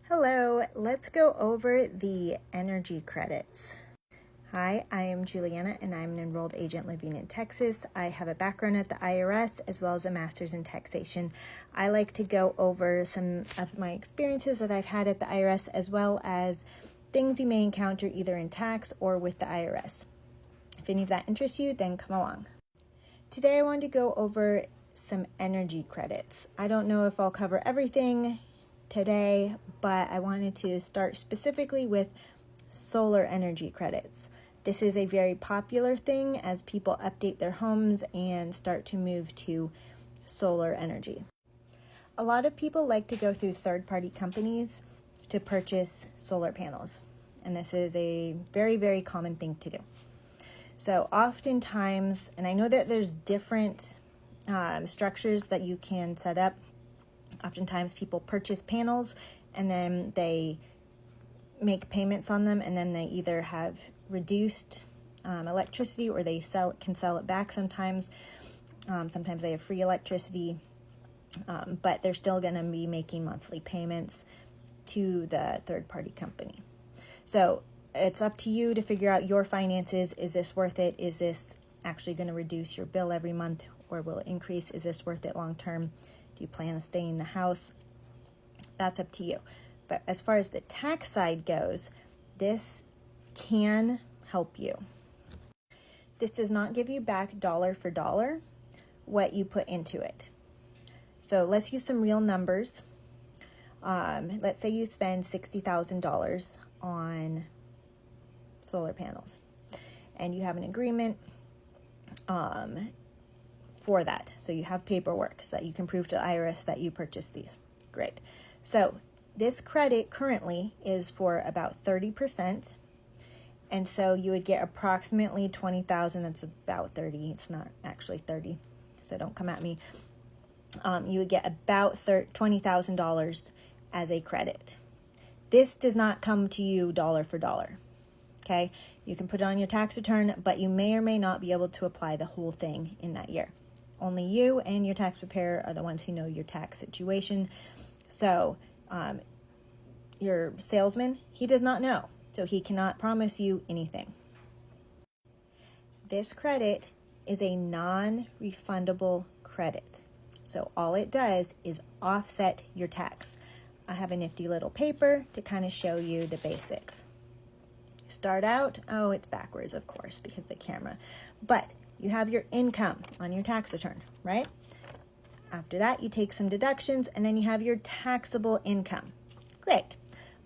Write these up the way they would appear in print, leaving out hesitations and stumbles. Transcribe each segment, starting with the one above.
Hello, let's go over the energy credits. Hi, I am Juliana and I'm an enrolled agent living in Texas. I have a background at the IRS as well as a master's in taxation. I like to go over some of my experiences that I've had at the IRS as well as things you may encounter either in tax or with the IRS. If any of that interests you, then come along. Today I want to go over some energy credits. I don't know if I'll cover everything today, but I wanted to start specifically with solar energy credits. This is a very popular thing as people update their homes and start to move to solar energy. A lot of people like to go through third-party companies to purchase solar panels, and this is a very, very common thing to do. So oftentimes, and I know that there's different structures that you can set up. Oftentimes people purchase panels and then they make payments on them, and then they either have reduced electricity or they can sell it back sometimes. Sometimes they have free electricity, but they're still going to be making monthly payments to the third-party company. So it's up to you to figure out your finances. Is this worth it? Is this actually going to reduce your bill every month, or will it increase? Is this worth it long term? Do you plan on staying in the house? That's up to you. But as far as the tax side goes, this can help you. This does not give you back dollar for dollar what you put into it. So let's use some real numbers. Let's say you spend $60,000 on solar panels and you have an agreement for that. So you have paperwork so that you can prove to the IRS that you purchased these. Great. So this credit currently is for about 30%. And so you would get approximately $20,000. That's about 30. It's not actually 30. So don't come at me. You would get about $20,000 as a credit. This does not come to you dollar for dollar. Okay. You can put it on your tax return, but you may or may not be able to apply the whole thing in that year. Only you and your tax preparer are the ones who know your tax situation. So your salesman, he does not know. So he cannot promise you anything. This credit is a non-refundable credit. So all it does is offset your tax. I have a nifty little paper to kind of show you the basics. Start out, it's backwards, of course, because of the camera. But you have your income on your tax return, right? After that, you take some deductions, and then you have your taxable income. Great.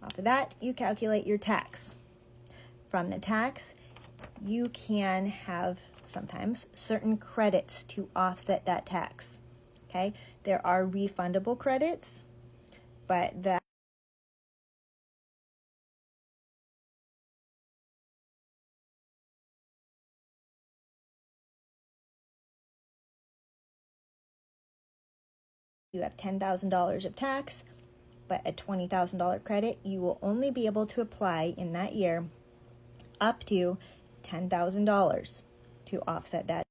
After that, you calculate your tax. From the tax, you can have sometimes certain credits to offset that tax. Okay? There are refundable credits, but that you have $10,000 of tax, but a $20,000 credit, you will only be able to apply in that year up to $10,000 to offset that.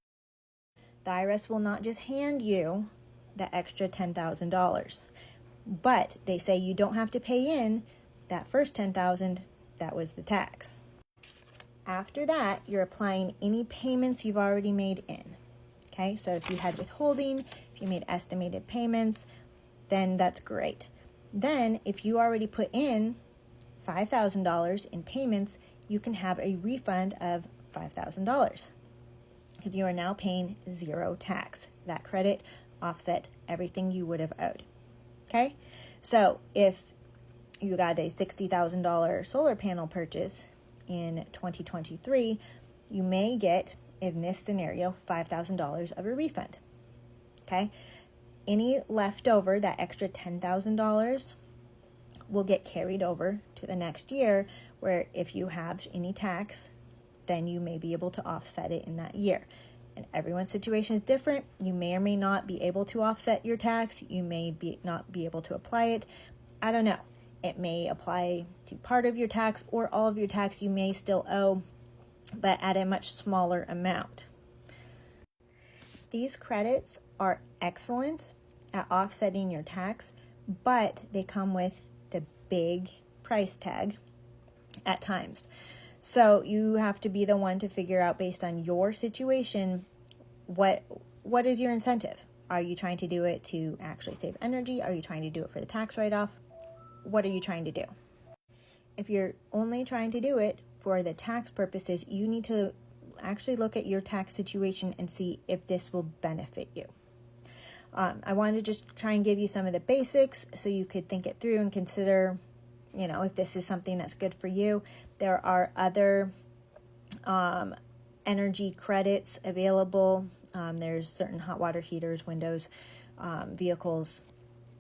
The IRS will not just hand you the extra $10,000, but they say you don't have to pay in that first $10,000, that was the tax. After that, you're applying any payments you've already made in. Okay, so if you had withholding, if you made estimated payments, then that's great. Then, if you already put in $5,000 in payments, you can have a refund of $5,000 because you are now paying zero tax. That credit offset everything you would have owed. Okay, so if you got a $60,000 solar panel purchase in 2023, you may get, in this scenario, $5,000 of a refund. Okay, any leftover, that extra $10,000, will get carried over to the next year, where if you have any tax, then you may be able to offset it in that year. And everyone's situation is different. You may or may not be able to offset your tax. You may not be able to apply it. I don't know. It may apply to part of your tax or all of your tax you may still owe, but at a much smaller amount. These credits are excellent at offsetting your tax, but they come with the big price tag at times. So you have to be the one to figure out, based on your situation, what is your incentive? Are you trying to do it to actually save energy? Are you trying to do it for the tax write-off? What are you trying to do? If you're only trying to do it for the tax purposes, you need to actually look at your tax situation and see if this will benefit you. I wanted to just try and give you some of the basics so you could think it through and consider, if this is something that's good for you. There are other energy credits available. There's certain hot water heaters, windows, vehicles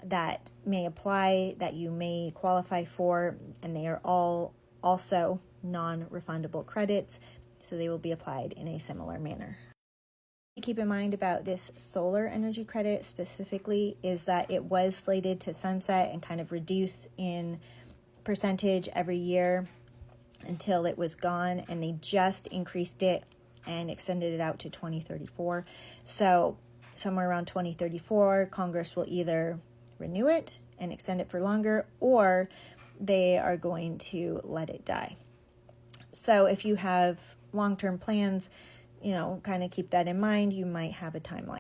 that may apply, that you may qualify for, and they are all also non-refundable credits, so they will be applied in a similar manner. Keep in mind about this solar energy credit specifically is that it was slated to sunset and kind of reduce in percentage every year until it was gone, and they just increased it and extended it out to 2034. So somewhere around 2034, Congress will either renew it and extend it for longer, or they are going to let it die. So if you have long-term plans, kind of keep that in mind. You might have a timeline.